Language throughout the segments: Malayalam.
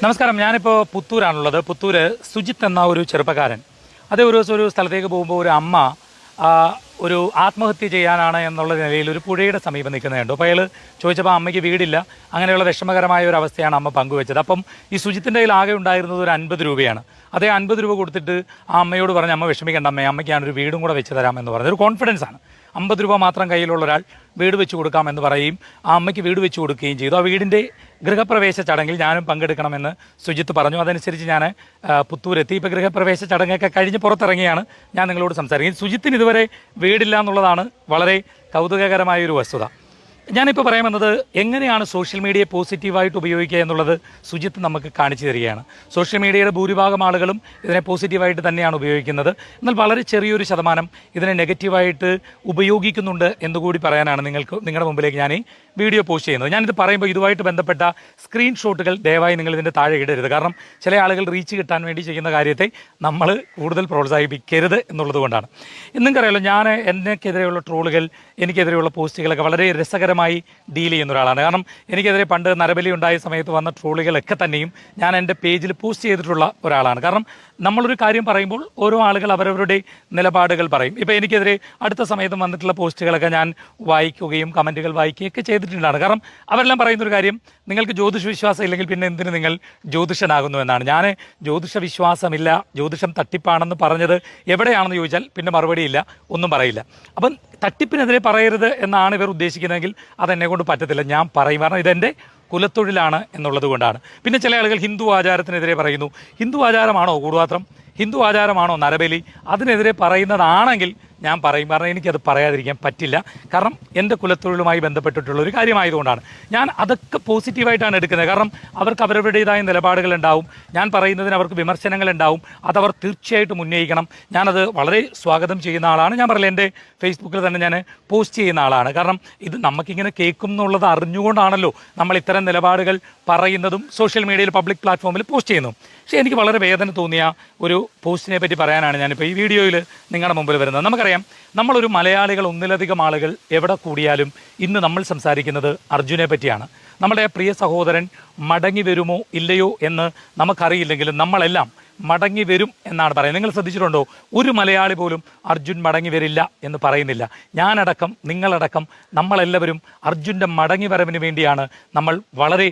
നമസ്കാരം. ഞാനിപ്പോൾ പുത്തൂരാണുള്ളത്. പുത്തൂര് സുജിത്ത് എന്ന ഒരു ചെറുപ്പക്കാരൻ, അതേ ഒരു ദിവസം ഒരു സ്ഥലത്തേക്ക് പോകുമ്പോൾ ഒരു അമ്മ ഒരു ആത്മഹത്യ ചെയ്യാനാണ് എന്നുള്ള നിലയിൽ ഒരു പുഴയുടെ സമീപം നിൽക്കുന്നതുണ്ട്. അപ്പോൾ അയാൾ ചോദിച്ചപ്പോൾ അമ്മയ്ക്ക് വീടില്ല, അങ്ങനെയുള്ള വിഷമകരമായ ഒരു അവസ്ഥയാണ് അമ്മ പങ്കുവെച്ചത്. അപ്പം ഈ സുജിത്തിൻ്റെ കയ്യിൽ ആകെ ഉണ്ടായിരുന്നത് ഒരു 50 രൂപയാണ്. അതേ 50 രൂപ കൊടുത്തിട്ട് ആ അമ്മയോട് പറഞ്ഞ്, അമ്മ വിഷമിക്കേണ്ട അമ്മേ, അമ്മയ്ക്ക് ഞാനൊരു വീടും കൂടെ വെച്ച് തരാമെന്ന് പറഞ്ഞത്. ഒരു കോൺഫിഡൻസ് ആണ്. 50 രൂപ മാത്രം കയ്യിലുള്ള ഒരാൾ വീട് വെച്ച് കൊടുക്കാമെന്ന് പറയുകയും ആ അമ്മയ്ക്ക് വീട് വെച്ച് കൊടുക്കുകയും ചെയ്തു. ആ വീടിൻ്റെ ഗൃഹപ്രവേശ ചടങ്ങിൽ ഞാനും പങ്കെടുക്കണമെന്ന് സുജിത്ത് പറഞ്ഞു. അതനുസരിച്ച് ഞാൻ പുത്തൂരെത്തി. ഇപ്പോൾ ഗൃഹപ്രവേശ ചടങ്ങൊക്കെ കഴിഞ്ഞ് പുറത്തിറങ്ങിയാണ് ഞാൻ നിങ്ങളോട് സംസാരിക്കുന്നത്. സുജിത്തിന് ഇതുവരെ വീടില്ല എന്നുള്ളതാണ് വളരെ കൗതുകകരമായൊരു വസ്തുത. ഞാനിപ്പോൾ പറയാമെന്നത് എങ്ങനെയാണ് സോഷ്യൽ മീഡിയയെ പോസിറ്റീവായിട്ട് ഉപയോഗിക്കുക എന്നുള്ളത് സുജിത്ത് നമുക്ക് കാണിച്ചു തരികയാണ്. സോഷ്യൽ മീഡിയയുടെ ഭൂരിഭാഗം ആളുകളും ഇതിനെ പോസിറ്റീവായിട്ട് തന്നെയാണ് ഉപയോഗിക്കുന്നത്. എന്നാൽ വളരെ ചെറിയൊരു ശതമാനം ഇതിനെ നെഗറ്റീവായിട്ട് ഉപയോഗിക്കുന്നുണ്ട് എന്നുകൂടി പറയാനാണ് നിങ്ങളുടെ മുമ്പിലേക്ക് ഞാൻ ഈ വീഡിയോ പോസ്റ്റ് ചെയ്യുന്നത്. ഞാനിത് പറയുമ്പോൾ ഇതുമായിട്ട് ബന്ധപ്പെട്ട സ്ക്രീൻഷോട്ടുകൾ ദയവായി നിങ്ങൾ ഇതിൻ്റെ താഴെ ഇടരുത്. കാരണം ചില ആളുകൾ റീച്ച് കിട്ടാൻ വേണ്ടി ചെയ്യുന്ന കാര്യത്തെ നമ്മൾ കൂടുതൽ പ്രോത്സാഹിപ്പിക്കരുത് എന്നുള്ളത് കൊണ്ടാണ്. നിങ്ങൾക്കറിയാലോ, ഞാൻ എനിക്കെതിരെയുള്ള ട്രോളുകൾ, എനിക്കെതിരെയുള്ള പോസ്റ്റുകളൊക്കെ വളരെ രസകരമായി ഡീൽ ചെയ്യുന്ന ഒരാളാണ്. കാരണം എനിക്കെതിരെ പണ്ട് നരബലി ഉണ്ടായ സമയത്ത് വന്ന ട്രോളുകളൊക്കെ തന്നെയും ഞാൻ എൻ്റെ പേജിൽ പോസ്റ്റ് ചെയ്തിട്ടുള്ള ഒരാളാണ്. കാരണം നമ്മളൊരു കാര്യം പറയുമ്പോൾ ഓരോ ആളുകൾ അവരവരുടെ നിലപാടുകൾ പറയും. ഇപ്പോൾ എനിക്കെതിരെ അടുത്ത സമയത്ത് വന്നിട്ടുള്ള പോസ്റ്റുകളൊക്കെ ഞാൻ വായിക്കുകയും കമൻറ്റുകൾ വായിക്കുകയൊക്കെ ചെയ്തിട്ടുള്ളതാണ്. കാരണം അവരെല്ലാം പറയുന്നൊരു കാര്യം, നിങ്ങൾക്ക് ജ്യോതിഷ വിശ്വാസം ഇല്ലെങ്കിൽ പിന്നെ എന്തിന് നിങ്ങൾ ജ്യോതിഷനാകുന്നു എന്നാണ്. ഞാൻ ജ്യോതിഷ വിശ്വാസമില്ല, ജ്യോതിഷം തട്ടിപ്പാണെന്ന് പറഞ്ഞത് എവിടെയാണെന്ന് ചോദിച്ചാൽ പിന്നെ മറുപടിയില്ല, ഒന്നും പറയില്ല. അപ്പം തട്ടിപ്പിനെതിരെ പറയരുത് എന്നാണ് ഇവർ ഉദ്ദേശിക്കുന്നതെങ്കിൽ അതെന്നെ കൊണ്ട് പറ്റത്തില്ല. ഞാൻ പറയും, കാരണം ഇതെൻ്റെ കുലത്തൊഴിലാണ് എന്നുള്ളത് കൊണ്ടാണ്. പിന്നെ ചില ആളുകൾ ഹിന്ദു ആചാരത്തിനെതിരെ പറയുന്നു. ഹിന്ദു ആചാരമാണോ കൂടുപാത്രം, ഹിന്ദു ആചാരമാണോ നരബലി, അതിനെതിരെ പറയുന്നതാണെങ്കിൽ ഞാൻ പറയും. കാരണം എനിക്കത് പറയാതിരിക്കാൻ പറ്റില്ല. കാരണം എൻ്റെ കുലത്തൊഴിലുമായി ബന്ധപ്പെട്ടിട്ടുള്ള ഒരു കാര്യമായതുകൊണ്ടാണ് ഞാൻ അതൊക്കെ പോസിറ്റീവായിട്ടാണ് എടുക്കുന്നത്. കാരണം അവർക്ക് അവരവരുടേതായ നിലപാടുകൾ ഉണ്ടാവും. ഞാൻ പറയുന്നതിന് അവർക്ക് വിമർശനങ്ങൾ ഉണ്ടാവും. അതവർ തീർച്ചയായിട്ടും ഉന്നയിക്കണം. ഞാനത് വളരെ സ്വാഗതം ചെയ്യുന്ന ആളാണ്. ഞാൻ പറയില്ല, എൻ്റെ ഫേസ്ബുക്കിൽ തന്നെ ഞാൻ പോസ്റ്റ് ചെയ്യുന്ന ആളാണ്. കാരണം ഇത് നമുക്കിങ്ങനെ കേൾക്കും എന്നുള്ളത് അറിഞ്ഞുകൊണ്ടാണല്ലോ നമ്മൾ ഇത്തരം നിലപാടുകൾ പറയുന്നതും സോഷ്യൽ മീഡിയയിൽ പബ്ലിക് പ്ലാറ്റ്ഫോമിൽ പോസ്റ്റ് ചെയ്യുന്നു. പക്ഷേ എനിക്ക് വളരെ വേദന തോന്നിയ ഒരു പോസ്റ്റിനെ പറ്റി പറയാനാണ് ഞാനിപ്പോൾ ഈ വീഡിയോയിൽ നിങ്ങളുടെ മുമ്പിൽ വരുന്നത്. നമുക്കറിയാം, നമ്മളൊരു മലയാളികൾ ഒന്നിലധികം ആളുകൾ എവിടെ കൂടിയാലും ഇന്ന് നമ്മൾ സംസാരിക്കുന്നത് അർജുനെ പറ്റിയാണ്. നമ്മുടെ പ്രിയ സഹോദരൻ മടങ്ങി വരുമോ ഇല്ലയോ എന്ന് നമുക്കറിയില്ലെങ്കിലും നമ്മളെല്ലാം മടങ്ങി വരും എന്നാണ് പറയുന്നത്. നിങ്ങൾ ശ്രദ്ധിച്ചിട്ടുണ്ടോ, ഒരു മലയാളി പോലും അർജുൻ മടങ്ങി വരില്ല എന്ന് പറയുന്നില്ല. ഞാനടക്കം, നിങ്ങളടക്കം നമ്മളെല്ലാവരും അർജുൻ്റെ മടങ്ങി വരവിന് വേണ്ടിയാണ് നമ്മൾ വളരെ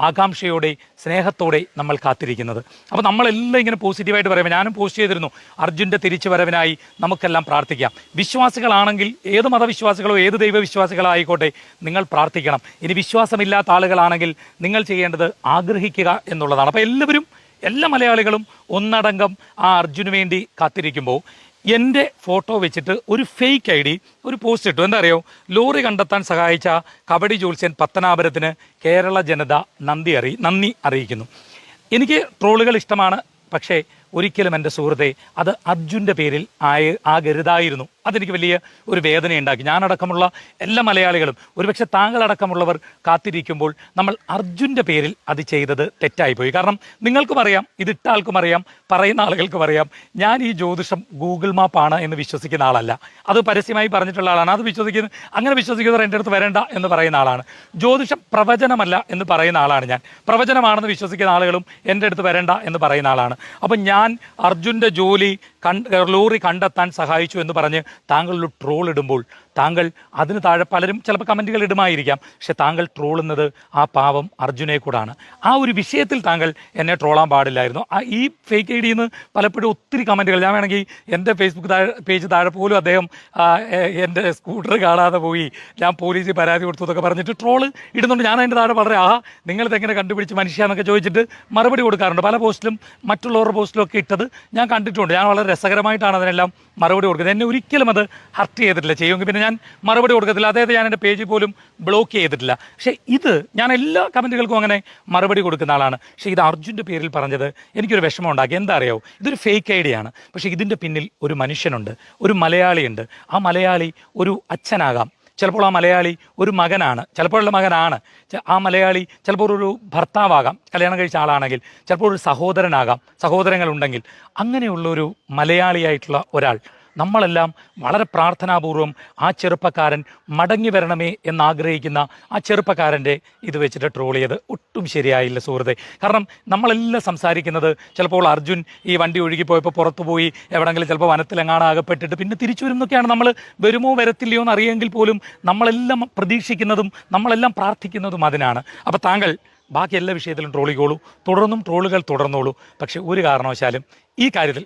ആകാംക്ഷയോടെ സ്നേഹത്തോടെ നമ്മൾ കാത്തിരിക്കുന്നത്. അപ്പോൾ നമ്മളെല്ലാം ഇങ്ങനെ പോസിറ്റീവായിട്ട് പറയുമ്പോൾ ഞാനും പോസ്റ്റ് ചെയ്തിരുന്നു, അർജുൻ്റെ തിരിച്ചു വരവിനായി നമുക്കെല്ലാം പ്രാർത്ഥിക്കാം. വിശ്വാസികളാണെങ്കിൽ, ഏത് മതവിശ്വാസികളോ ഏത് ദൈവവിശ്വാസികളോ ആയിക്കോട്ടെ, നിങ്ങൾ പ്രാർത്ഥിക്കണം. ഇനി വിശ്വാസമില്ലാത്ത ആളുകളാണെങ്കിൽ നിങ്ങൾ ചെയ്യേണ്ടത് ആഗ്രഹിക്കുക എന്നുള്ളതാണ്. അപ്പോൾ എല്ലാ മലയാളികളും ഒന്നടങ്കം ആ അർജുന് വേണ്ടി കാത്തിരിക്കുമ്പോൾ എൻ്റെ ഫോട്ടോ വെച്ചിട്ട് ഒരു ഫേക്ക് ID ഒരു പോസ്റ്റ് ഇട്ടു. എന്താ അറിയോ, ലോറി കണ്ടെത്താൻ സഹായിച്ച കബഡി ജോത്സ്യൻ പത്തനാപുരത്തിന് കേരള ജനത നന്ദി അറിയിക്കുന്നു. എനിക്ക് ട്രോളുകൾ ഇഷ്ടമാണ്, പക്ഷേ ഒരിക്കലും എൻ്റെ സുഹൃത്തെ അത് അർജുൻ്റെ പേരിൽ ആകരുതായിരുന്നു. അതെനിക്ക് വലിയ ഒരു വേദനയുണ്ടാക്കി. ഞാനടക്കമുള്ള എല്ലാ മലയാളികളും, ഒരുപക്ഷെ താങ്കളടക്കമുള്ളവർ കാത്തിരിക്കുമ്പോൾ നമ്മൾ അർജുൻ്റെ പേരിൽ അത് ചെയ്തത് തെറ്റായിപ്പോയി. കാരണം നിങ്ങൾക്കും അറിയാം, ഇതിട്ട ആൾക്കും അറിയാം, പറയുന്ന ആളുകൾക്കും അറിയാം, ഞാൻ ഈ ജ്യോതിഷം ഗൂഗിൾ മാപ്പാണ് എന്ന് വിശ്വസിക്കുന്ന ആളല്ല. അത് പരസ്യമായി പറഞ്ഞിട്ടുള്ള ആളാണ്. അത് അങ്ങനെ വിശ്വസിക്കുന്നവർ എൻ്റെ അടുത്ത് വരണ്ട എന്ന് പറയുന്ന ആളാണ്. ജ്യോതിഷം പ്രവചനമല്ല എന്ന് പറയുന്ന ആളാണ് ഞാൻ. പ്രവചനമാണെന്ന് വിശ്വസിക്കുന്ന ആളുകളും എൻ്റെ അടുത്ത് വരണ്ട എന്ന് പറയുന്ന ആളാണ്. അപ്പം ഞാൻ അർജുൻ്റെ ലോറി കണ്ടെത്താൻ സഹായിച്ചു എന്ന് പറഞ്ഞ് താങ്കളൊരു ട്രോൾ ഇടുമ്പോൾ, താങ്കൾ അതിന് താഴെ പലരും ചിലപ്പോൾ കമൻറ്റുകൾ ഇടുമായിരിക്കാം, പക്ഷെ താങ്കൾ ട്രോളുന്നത് ആ പാവം അർജുനെ കൂടാണ്. ആ ഒരു വിഷയത്തിൽ താങ്കൾ എന്നെ ട്രോളാൻ പാടില്ലായിരുന്നു. ഈ ഫേക്ക് ID ന്ന് പലപ്പോഴും ഒത്തിരി കമൻറ്റുകൾ, ഞാൻ വേണമെങ്കിൽ എൻ്റെ ഫേസ്ബുക്ക് പേജ് താഴെ പോലും അദ്ദേഹം എൻ്റെ സ്കൂട്ടർ കാണാതെ പോയി, ഞാൻ പോലീസിൽ പരാതി കൊടുത്തു എന്നൊക്കെ പറഞ്ഞിട്ട് ട്രോള് ഇടുന്നുണ്ട്. ഞാൻ അതിൻ്റെ താഴെ വളരെ നിങ്ങളിതെങ്ങനെ കണ്ടുപിടിച്ച് മനുഷ്യ എന്നൊക്കെ ചോദിച്ചിട്ട് മറുപടി കൊടുക്കാറുണ്ട്. പല പോസ്റ്റിലും മറ്റുള്ളവരുടെ പോസ്റ്റിലും ഒക്കെ ഇട്ടത് ഞാൻ കണ്ടിട്ടുണ്ട്. ഞാൻ വളരെ രസകരമായിട്ടാണ് അതിനെല്ലാം മറുപടി കൊടുക്കുന്നത്. എന്നെ ഒരിക്കലും അത് ഹർട്ട് ചെയ്തിട്ടില്ല. ചെയ്യുമെങ്കിൽ പിന്നെ ഞാൻ മറുപടി കൊടുക്കത്തില്ല. അതായത് ഞാൻ എൻ്റെ പേജിൽ പോലും ബ്ലോക്ക് ചെയ്തിട്ടില്ല. പക്ഷേ ഇത് ഞാൻ എല്ലാ കമൻറ്റുകൾക്കും അങ്ങനെ മറുപടി കൊടുക്കുന്ന ആളാണ്. പക്ഷേ ഇത് അർജുൻ്റെ പേരിൽ പറഞ്ഞത് എനിക്കൊരു വിഷമം ഉണ്ടാക്കി. എന്താ അറിയാമോ, ഇതൊരു ഫേക്ക് ID ആണ്. പക്ഷേ ഇതിൻ്റെ പിന്നിൽ ഒരു മനുഷ്യനുണ്ട്, ഒരു മലയാളിയുണ്ട്. ആ മലയാളി ഒരു അച്ഛനാകാം, ചിലപ്പോൾ ആ മലയാളി ഒരു മകനാണ്, ചിലപ്പോഴുള്ള മകനാണ്. ആ മലയാളി ചിലപ്പോൾ ഒരു ഭർത്താവാകാം, കല്യാണം കഴിച്ച ആളാണെങ്കിൽ, ചിലപ്പോൾ ഒരു സഹോദരനാകാം, സഹോദരങ്ങളുണ്ടെങ്കിൽ. അങ്ങനെയുള്ളൊരു മലയാളിയായിട്ടുള്ള ഒരാൾ നമ്മളെല്ലാം വളരെ പ്രാർത്ഥനാപൂർവ്വം ആ ചെറുപ്പക്കാരൻ മടങ്ങി വരണമേ എന്നാഗ്രഹിക്കുന്ന ആ ചെറുപ്പക്കാരൻ്റെ ഇത് വെച്ചിട്ട് ട്രോൾ ചെയ്ത് ഒട്ടും ശരിയായില്ല സുഹൃത്തെ. കാരണം നമ്മളെല്ലാം സംസാരിക്കുന്നത് ചിലപ്പോൾ അർജുൻ ഈ വണ്ടി ഒഴുകിപ്പോയപ്പോൾ പുറത്തുപോയി എവിടെങ്കിലും ചിലപ്പോൾ വനത്തിലെങ്ങാണ് അകപ്പെട്ടിട്ട് പിന്നെ തിരിച്ചു വരുന്നൊക്കെയാണ്. നമ്മൾ വരുമോ വരത്തില്ലയോ എന്ന് അറിയെങ്കിൽ പോലും നമ്മളെല്ലാം പ്രതീക്ഷിക്കുന്നതും നമ്മളെല്ലാം പ്രാർത്ഥിക്കുന്നതും അതിനാണ്. അപ്പോൾ താങ്കൾ ബാക്കി എല്ലാ വിഷയത്തിലും ട്രോളിക്കോളൂ, തുടർന്നും ട്രോളുകൾ തുടർന്നോളൂ. പക്ഷേ ഒരു കാരണവശാലും ഈ കാര്യത്തിൽ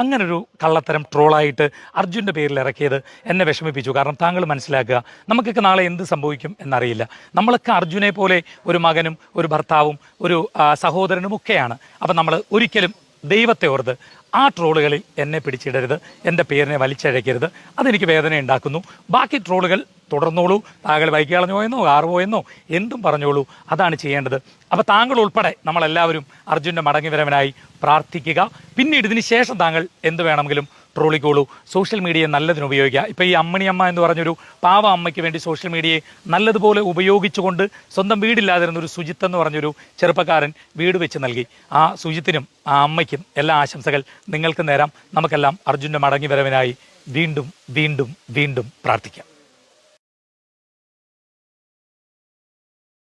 അങ്ങനൊരു കള്ളത്തരം ട്രോളായിട്ട് അർജുൻ്റെ പേരിൽ ഇറക്കിയത് എന്നെ വിഷമിപ്പിച്ചു. കാരണം താങ്കൾ മനസ്സിലാക്കുക, നമുക്കൊക്കെ നാളെ എന്ത് സംഭവിക്കും എന്നറിയില്ല. നമ്മളൊക്കെ അർജുനെ പോലെ ഒരു മകനും ഒരു ഭർത്താവും ഒരു സഹോദരനും ഒക്കെയാണ്. അപ്പം നമ്മൾ ഒരിക്കലും ദൈവത്തെ ഓർത്ത് ആ ട്രോളുകളിൽ എന്നെ പിടിച്ചിടരുത്, എൻ്റെ പേരിനെ വലിച്ചഴക്കരുത്. അതെനിക്ക് വേദന ഉണ്ടാക്കുന്നു. ബാക്കി ട്രോളുകൾ തുടർന്നോളൂ. താങ്കൾ ബൈക്ക് കളഞ്ഞു പോയെന്നോ കാറ് പോയെന്നോ എന്തും പറഞ്ഞോളൂ, അതാണ് ചെയ്യേണ്ടത്. അപ്പോൾ താങ്കൾ ഉൾപ്പെടെ നമ്മളെല്ലാവരും അർജുൻ്റെ മടങ്ങി വരവനായി പ്രാർത്ഥിക്കുക. പിന്നീട് ഇതിന് ശേഷം താങ്കൾ എന്ത് വേണമെങ്കിലും ട്രോളിക്കോളൂ. സോഷ്യൽ മീഡിയയെ നല്ലതിന് ഉപയോഗിക്കുക. ഇപ്പോൾ ഈ അമ്മണിയമ്മ എന്ന് പറഞ്ഞൊരു പാവ അമ്മയ്ക്ക് വേണ്ടി സോഷ്യൽ മീഡിയയെ നല്ലതുപോലെ ഉപയോഗിച്ചുകൊണ്ട് സ്വന്തം വീടില്ലാതിരുന്നൊരു സുജിത്ത് എന്ന് പറഞ്ഞൊരു ചെറുപ്പക്കാരൻ വീട് വെച്ച് നൽകി. ആ സുജിത്തിനും ആ അമ്മയ്ക്കും എല്ലാ ആശംസകൾ നിങ്ങൾക്ക് നേരാം. നമുക്കെല്ലാം അർജുൻ്റെ മടങ്ങി വരവിനായി വീണ്ടും വീണ്ടും വീണ്ടും പ്രാർത്ഥിക്കാം.